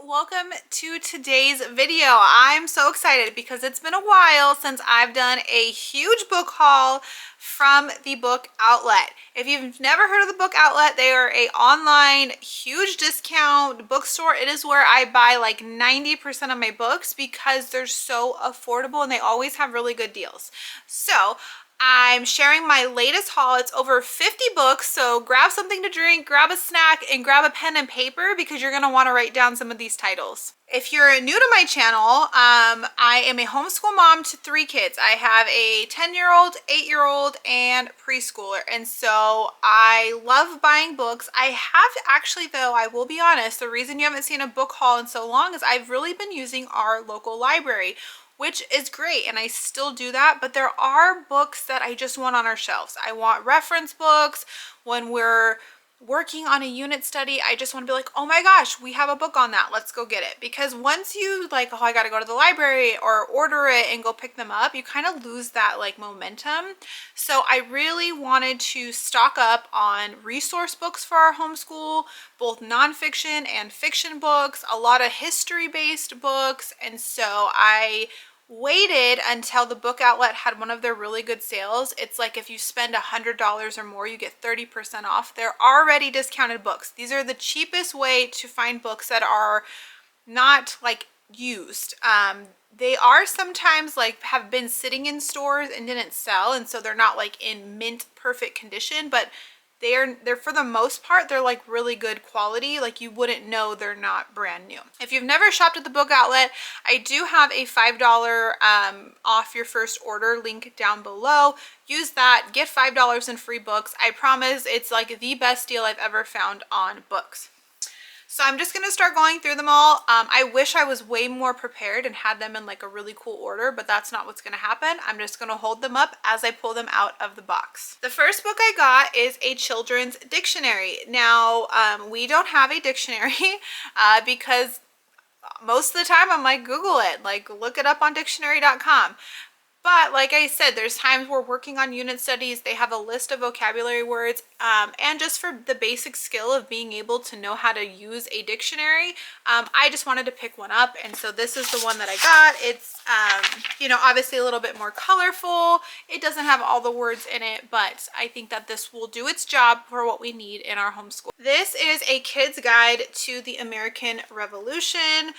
Welcome to today's video. I'm so excited because it's been a while since I've done a huge book haul from the Book Outlet. If you've never heard of the Book Outlet, they are a online huge discount bookstore. It is where I buy like 90% of my books because they're so affordable and they always have really good deals. So I'm sharing my latest haul. It's over 50 books, so grab something to drink, grab a snack, and grab a pen and paper because you're going to want to write down some of these titles. If you're new to my channel, I am a homeschool mom to 3 kids. I have a 10-year-old, 8-year-old, and preschooler, and so I love buying books. I have actually, though, I will be honest, the reason you haven't seen a book haul in so long is I've really been using our local library, which is great, and I still do that, but there are books that I just want on our shelves. I want reference books. When we're working on a unit study, I just want to be like, oh my gosh, we have a book on that, let's go get it. Because once you like, oh, I gotta go to the library or order it and go pick them up, you kind of lose that like momentum. So I really wanted to stock up on resource books for our homeschool, both nonfiction and fiction books, a lot of history-based books, and so I waited until the Book Outlet had one of their really good sales. It's like if you spend $100 or more, you get 30% off. They're already discounted books. These are the cheapest way to find books that are not like used. They are sometimes like have been sitting in stores and didn't sell, and so they're not like in mint perfect condition, but they're for the most part, they're like really good quality. Like you wouldn't know they're not brand new. If you've never shopped at the Book Outlet, I do have a $5 off your first order link down below. Use that, get $5 in free books. I promise it's like the best deal I've ever found on books. So I'm just going to start going through them all. I wish I was way more prepared and had them in like a really cool order, but that's not what's going to happen. I'm just going to hold them up as I pull them out of the box. The first book I got is a children's dictionary. Now, we don't have a dictionary because most of the time I'm like, Google it, like look it up on dictionary.com. But like I said, there's times we're working on unit studies, they have a list of vocabulary words, and just for the basic skill of being able to know how to use a dictionary, I just wanted to pick one up, and so this is the one that I got. It's, you know, obviously a little bit more colorful. It doesn't have all the words in it, but I think that this will do its job for what we need in our homeschool. This is a kid's guide to the American Revolution.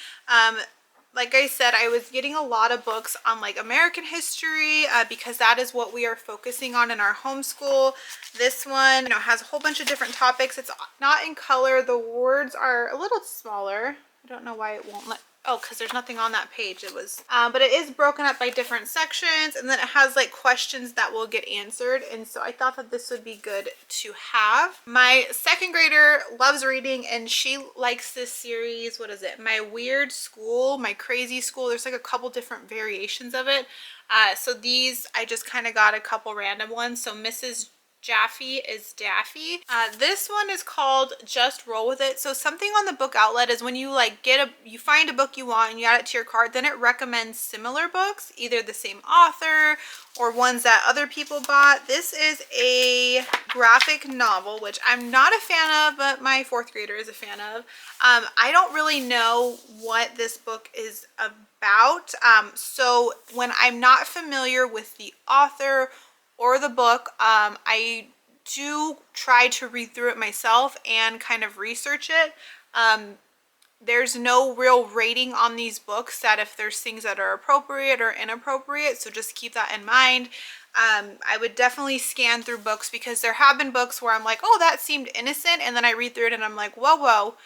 Like I said, I was getting a lot of books on like American history because that is what we are focusing on in our homeschool. This one, you know, has a whole bunch of different topics. It's not in color. The words are a little smaller. I don't know why it won't let, oh, because there's nothing on that page. It was, but it is broken up by different sections, and then it has like questions that will get answered. And so I thought that this would be good to have. My second grader loves reading, and she likes this series. What is it? My Weird School, My Crazy School. There's like a couple different variations of it. So these, I just kind of got a couple random ones. So Mrs. Jaffe is Daffy. This one is called Just Roll With It. So something on the Book Outlet is when you like you find a book you want and you add it to your cart, then it recommends similar books, either the same author or ones that other people bought. This is a graphic novel, which I'm not a fan of, but my 4th grader is a fan of. I don't really know what this book is about. So when I'm not familiar with the author or the book, I do try to read through it myself and kind of research it. There's no real rating on these books that if there's things that are appropriate or inappropriate, so just keep that in mind. I would definitely scan through books because there have been books where I'm like, oh, that seemed innocent, and then I read through it and I'm like, whoa,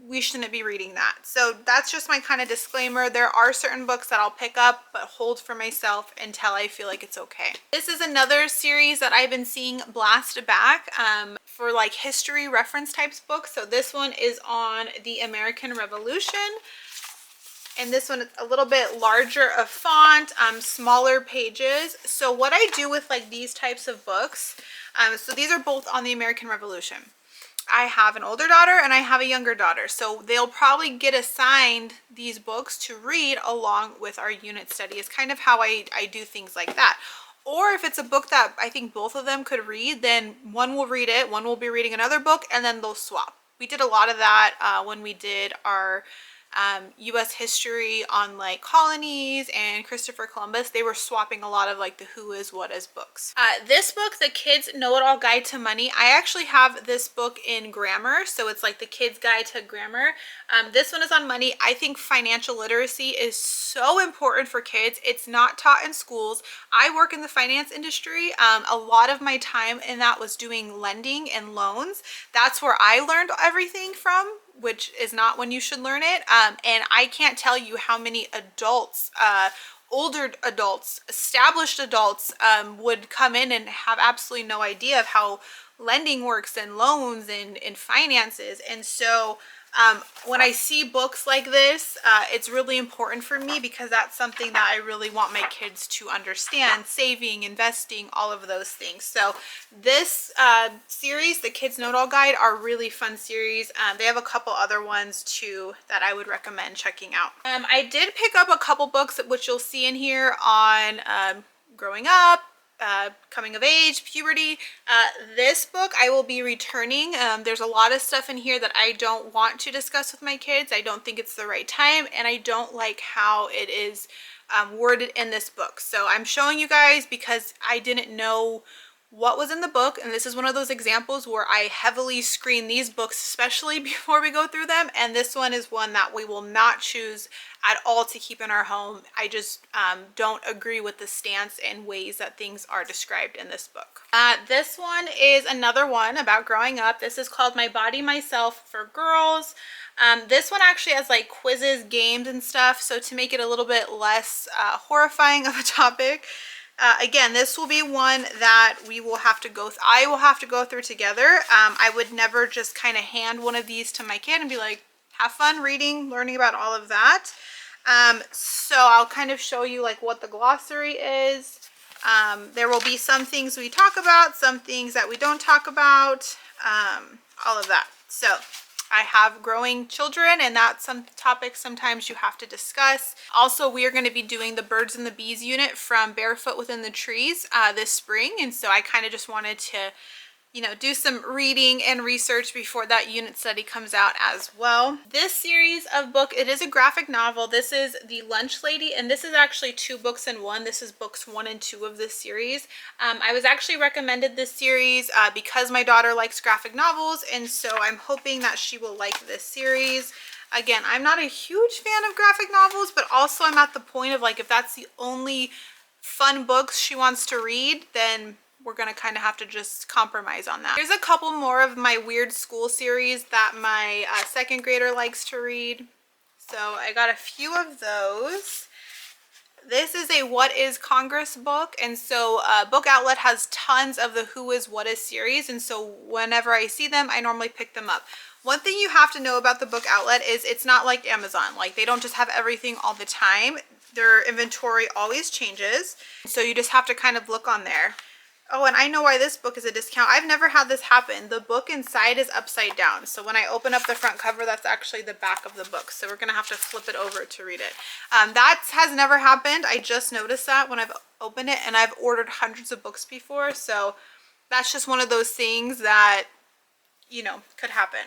we shouldn't be reading that. So that's just my kind of disclaimer. There are certain books that I'll pick up but hold for myself until I feel like it's okay. This is another series that I've been seeing blast back for like history reference types books. So this one is on the American Revolution, and this one is a little bit larger of font, smaller pages. So what I do with like these types of books, so these are both on the American Revolution. I have an older daughter and I have a younger daughter, so they'll probably get assigned these books to read along with our unit study. Is kind of how I do things like that. Or if it's a book that I think both of them could read, then one will read it, one will be reading another book, and then they'll swap. We did a lot of that when we did our US history on like colonies and Christopher Columbus, they were swapping a lot of like the who is what is books. This book, The Kids Know-It-All Guide to Money, I actually have this book in grammar, so it's like the Kids Guide to Grammar. This one is on money. I think financial literacy is so important for kids. It's not taught in schools. I work in the finance industry. A lot of my time in that was doing lending and loans. That's where I learned everything from, which is not when you should learn it. And I can't tell you how many adults, older adults, established adults would come in and have absolutely no idea of how lending works and loans and finances. And so when I see books like this, it's really important for me because that's something that I really want my kids to understand: saving, investing, all of those things. So this series, the Kids Know-It-All Guide, are really fun series. They have a couple other ones too that I would recommend checking out. I did pick up a couple books which you'll see in here on growing up, coming of age, puberty. This book I will be returning. There's a lot of stuff in here that I don't want to discuss with my kids. I don't think it's the right time, and I don't like how it is worded in this book. So I'm showing you guys because I didn't know what was in the book, and this is one of those examples where I heavily screen these books, especially before we go through them, and this one is one that we will not choose at all to keep in our home. I just don't agree with the stance and ways that things are described in this book. This one is another one about growing up. This is called My Body, Myself for Girls. This one actually has like quizzes, games, and stuff, so to make it a little bit less horrifying of a topic. Again, this will be one that I will have to go through together. I would never just kind of hand one of these to my kid and be like, have fun reading, learning about all of that. So I'll kind of show you like what the glossary is. There will be some things we talk about, some things that we don't talk about, all of that. So I have growing children, and that's some topics sometimes you have to discuss. Also, we are going to be doing the Birds and the Bees unit from Barefoot Within the Trees this spring, and so I kind of just wanted to, you know, do some reading and research before that unit study comes out as well. This series of book, it is a graphic novel. This is The Lunch Lady, and this is actually 2 books in one. This is books 1 and 2 of this series. I was actually recommended this series because my daughter likes graphic novels, and so I'm hoping that she will like this series. Again, I'm not a huge fan of graphic novels, but also I'm at the point of like, if that's the only fun books she wants to read, then we're gonna kind of have to just compromise on that. There's a couple more of my weird school series that my 2nd grader likes to read. So I got a few of those. This is a What is Congress book, and so Book Outlet has tons of the Who is What is series, and so whenever I see them, I normally pick them up. One thing you have to know about the Book Outlet is it's not like Amazon. Like, they don't just have everything all the time. Their inventory always changes, so you just have to kind of look on there. Oh, and I know why this book is a discount. I've never had this happen. The book inside is upside down. So when I open up the front cover, that's actually the back of the book. So we're going to have to flip it over to read it. That has never happened. I just noticed that when I've opened it, and I've ordered hundreds of books before. So that's just one of those things that, you know, could happen.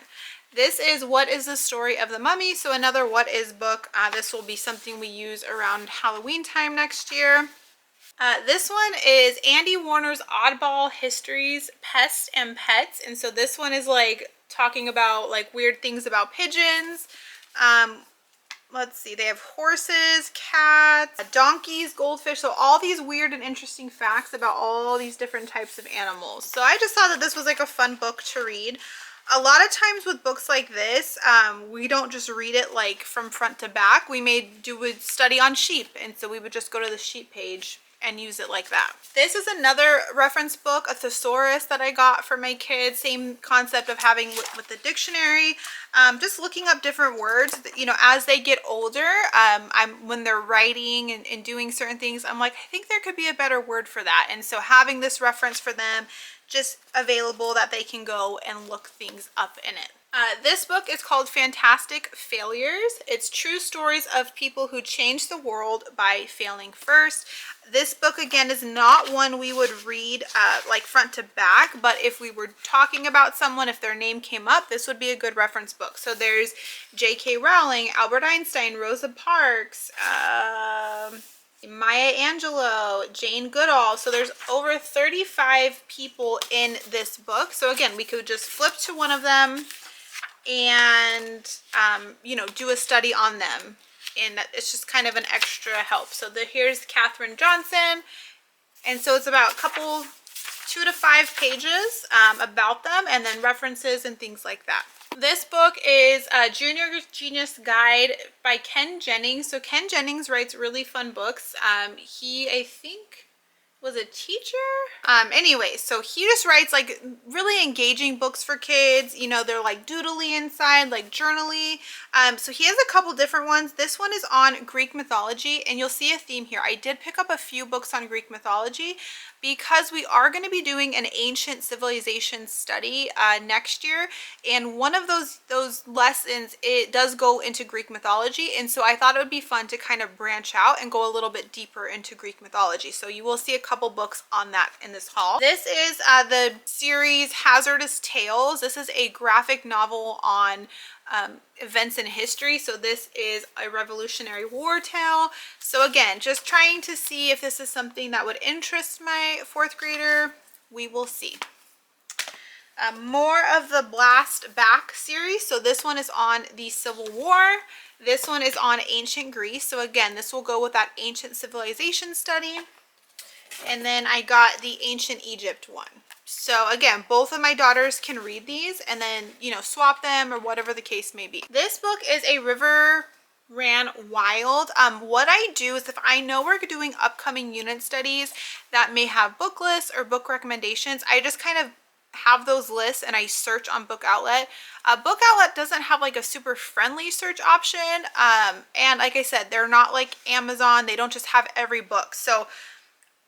This is What is the Story of the Mummy? So another What is book. This will be something we use around Halloween time next year. This one is Andy Warner's Oddball Histories, Pests and Pets. And so this one is like talking about like weird things about pigeons. Let's see, they have horses, cats, donkeys, goldfish. So all these weird and interesting facts about all these different types of animals. So I just thought that this was like a fun book to read. A lot of times with books like this, we don't just read it like from front to back. We may do a study on sheep, and so we would just go to the sheep page and use it like that. This is another reference book, a thesaurus that I got for my kids. Same concept of having with the dictionary, just looking up different words. You know, as they get older, when they're writing and doing certain things, I'm like, I think there could be a better word for that. And so having this reference for them just available that they can go and look things up in it. This book is called Fantastic Failures. It's true stories of people who changed the world by failing first. This book, again, is not one we would read like front to back, but if we were talking about someone, if their name came up, this would be a good reference book. So there's J.K. Rowling, Albert Einstein, Rosa Parks, Maya Angelou, Jane Goodall. So there's over 35 people in this book. So again, we could just flip to one of them and you know, do a study on them, and it's just kind of an extra help. So here's Katherine Johnson, and so it's about a couple 2 to 5 pages about them, and then references and things like that. This book is a Junior Genius Guide by Ken Jennings. So Ken Jennings writes really fun books. He, I think, was a teacher. Anyway, so he just writes like really engaging books for kids. You know, they're like doodly inside, like journaly. So he has a couple different ones. This one is on Greek mythology, and you'll see a theme here. I did pick up a few books on Greek mythology because we are going to be doing an ancient civilization study next year, and one of those lessons, it does go into Greek mythology, and so I thought it would be fun to kind of branch out and go a little bit deeper into Greek mythology. So you will see a couple books on that in this haul. This is the series Hazardous Tales. This is a graphic novel on events in history. So this is a Revolutionary War tale. So again, just trying to see if this is something that would interest my 4th grader. We will see. More of the Blast Back series. So this one is on the Civil War. This one is on ancient Greece. So again, this will go with that ancient civilization study. And then I got the ancient Egypt one. So again, both of my daughters can read these and then, you know, swap them or whatever the case may be. This book is A River Ran Wild. What I do is if I know we're doing upcoming unit studies that may have book lists or book recommendations, I just kind of have those lists and I search on Book Outlet. Book Outlet doesn't have like a super friendly search option. And like I said, they're not like Amazon. They don't just have every book. So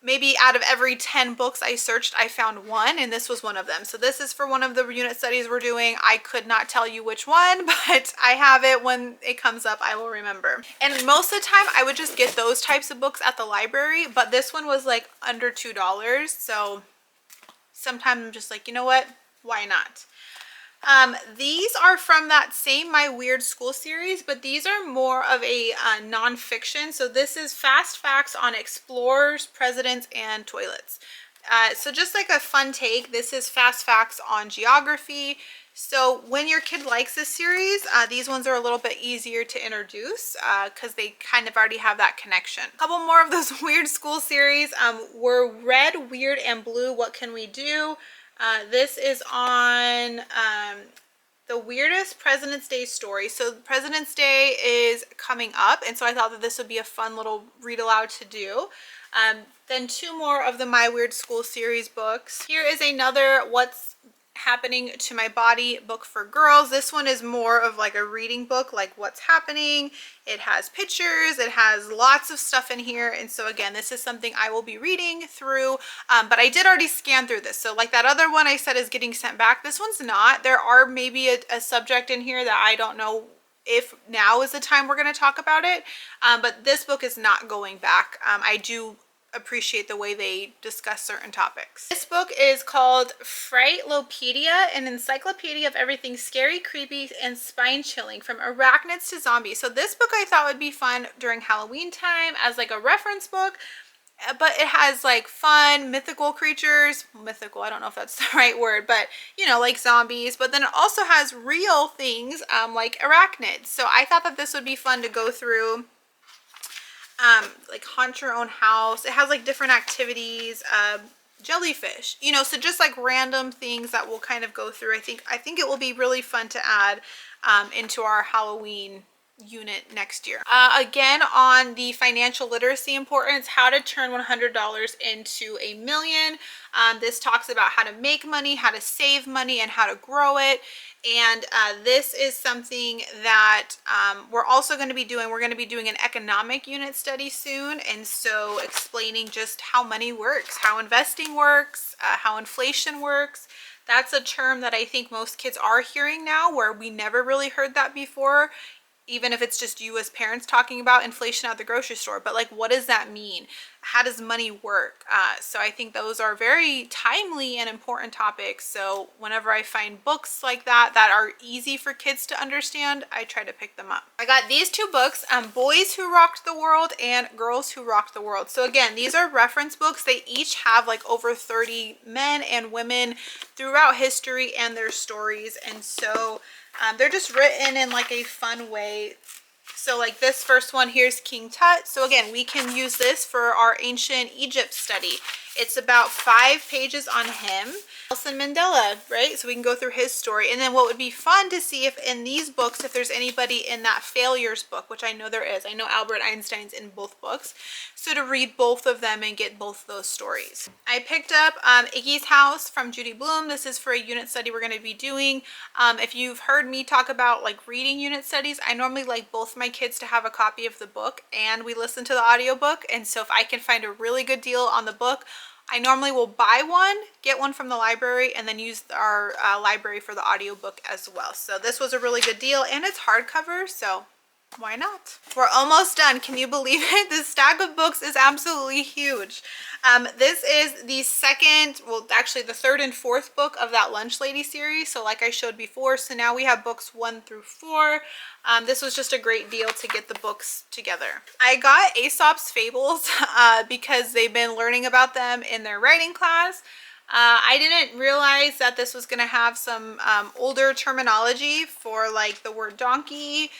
maybe out of every 10 books I searched, I found one, and this was one of them. So this is for one of the unit studies we're doing. I could not tell you which one, but I have it. When it comes up, I will remember. And most of the time, I would just get those types of books at the library, but this one was like under $2. So sometimes I'm just like, you know what? Why not? These are from that same My Weird School series, but these are more of a nonfiction. So this is Fast Facts on Explorers, Presidents, and Toilets. So just like a fun take, this is Fast Facts on Geography. So when your kid likes this series, these ones are a little bit easier to introduce because they kind of already have that connection. A couple more of those Weird School series were Red, Weird, and Blue, What Can We Do? This is on the weirdest President's Day story. So President's Day is coming up, and so I thought that this would be a fun little read aloud to do. Then 2 more of the My Weird School series books. Here is another What's Happening to My Body book for girls. This one is more of like a reading book, like what's happening. It has pictures, it has lots of stuff in here, and so again, this is something I will be reading through, but I did already scan through this. So like that other one I said is getting sent back, this one's not. There are maybe a subject in here that I don't know if now is the time we're going to talk about it, but this book is not going back. I do appreciate the way they discuss certain topics. This book is called Frightlopedia, an encyclopedia of everything scary, creepy, and spine-chilling, from arachnids to zombies. So this book I thought would be fun during Halloween time as like a reference book, but it has like fun mythical creatures. Mythical, I don't know if that's the right word, but you know, like zombies. But then it also has real things like arachnids. So I thought that this would be fun to go through. Like haunt your own house. It has like different activities, jellyfish, you know, so just like random things that we'll kind of go through. I think it will be really fun to add into our Halloween unit next year. Again, on the financial literacy importance, how to turn $100 into $1 million. This talks about how to make money, how to save money, and how to grow it. And this is something that we're also going to be doing. We're going to be doing an economic unit study soon, and so explaining just how money works, how investing works, how inflation works, That's a term that I think most kids are hearing now, where we never really heard that before, even if it's just you as parents talking about inflation at the grocery store. But like, what does that mean? How does money work? So I think those are very timely and important topics. So whenever I find books like that that are easy for kids to understand, I try to pick them up. I got these two books, Boys Who Rocked the World and Girls Who Rocked the World. So again, these are reference books. They each have like over 30 men and women throughout history and their stories. And so they're just written in like a fun way. So like this first one, here's King Tut. So again, we can use this for our ancient Egypt study. It's about 5 pages on him. Nelson Mandela, right? So we can go through his story. And then what would be fun to see if in these books, if there's anybody in that failures book, which I know there is. I know Albert Einstein's in both books. So to read both of them and get both those stories. I picked up Iggy's House from Judy Blume. This is for a unit study we're going to be doing. If you've heard me talk about like reading unit studies, I normally like both my kids to have a copy of the book and we listen to the audiobook. And so if I can find a really good deal on the book, I normally will buy one, get one from the library, and then use our library for the audiobook as well. So this was a really good deal, and it's hardcover, so why not? We're almost done. Can you believe it? This stack of books is absolutely huge. This is the second, well, actually the third and fourth book of that Lunch Lady series. So like I showed before, so now we have books 1 through 4. This was just a great deal to get the books together. I got Aesop's Fables because they've been learning about them in their writing class. I didn't realize that this was going to have some older terminology for like the word donkey,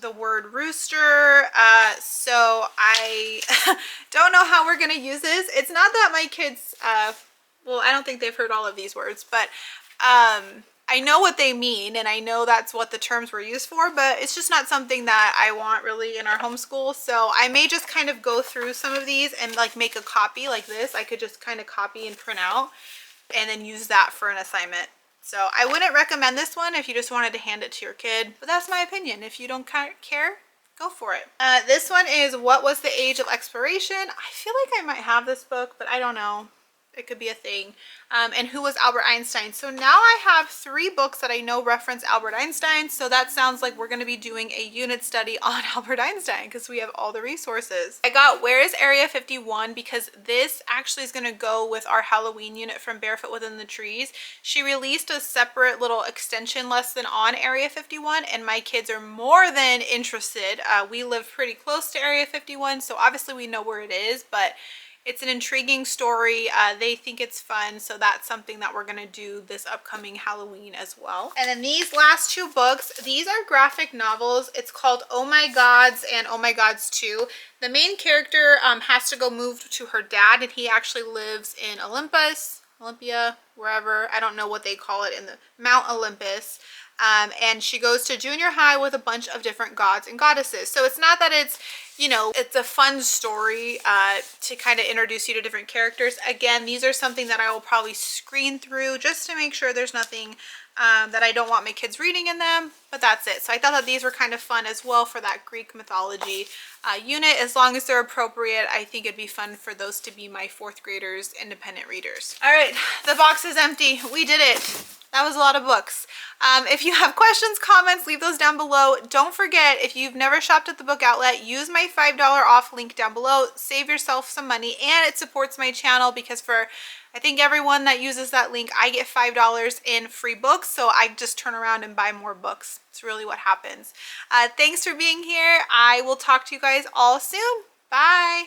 the word rooster, so I don't know how we're gonna use this. It's not that my kids, well, I don't think they've heard all of these words, but I know what they mean and I know that's what the terms were used for, but it's just not something that I want really in our homeschool. So I may just kind of go through some of these and like make a copy like this. I could just kind of copy and print out and then use that for an assignment. So I wouldn't recommend this one if you just wanted to hand it to your kid, but that's my opinion. If you don't care, go for it. This one is What Was the Age of Exploration? I feel like I might have this book, but I don't know. It could be a thing. And Who Was Albert Einstein? So now I have 3 books that I know reference Albert Einstein. So that sounds like we're going to be doing a unit study on Albert Einstein because we have all the resources. I got Where is Area 51 because this actually is going to go with our Halloween unit from Barefoot Within the Trees. She released a separate little extension lesson on Area 51 and my kids are more than interested. We live pretty close to Area 51, so obviously we know where it is, but it's an intriguing story. They think it's fun, so that's something that we're gonna do this upcoming Halloween as well. And then these last 2 books, these are graphic novels. It's called Oh My Gods and Oh My Gods 2. The main character has to go move to her dad, and he actually lives in Olympia, wherever. I don't know what they call it in the Mount Olympus. And she goes to junior high with a bunch of different gods and goddesses. So it's not that it's, you know, it's a fun story to kind of introduce you to different characters. Again, these are something that I will probably screen through just to make sure there's nothing that I don't want my kids reading in them, but that's it. So I thought that these were kind of fun as well for that Greek mythology unit. As long as they're appropriate, I think it'd be fun for those to be my 4th graders independent readers. All right, the box is empty. We did it. That was a lot of books. If you have questions, comments, leave those down below. Don't forget, if you've never shopped at the book outlet, use my $5 off link down below. Save yourself some money, and it supports my channel because for, I think, everyone that uses that link, I get $5 in free books. So I just turn around and buy more books. It's really what happens. Thanks for being here. I will talk to you guys all soon. Bye.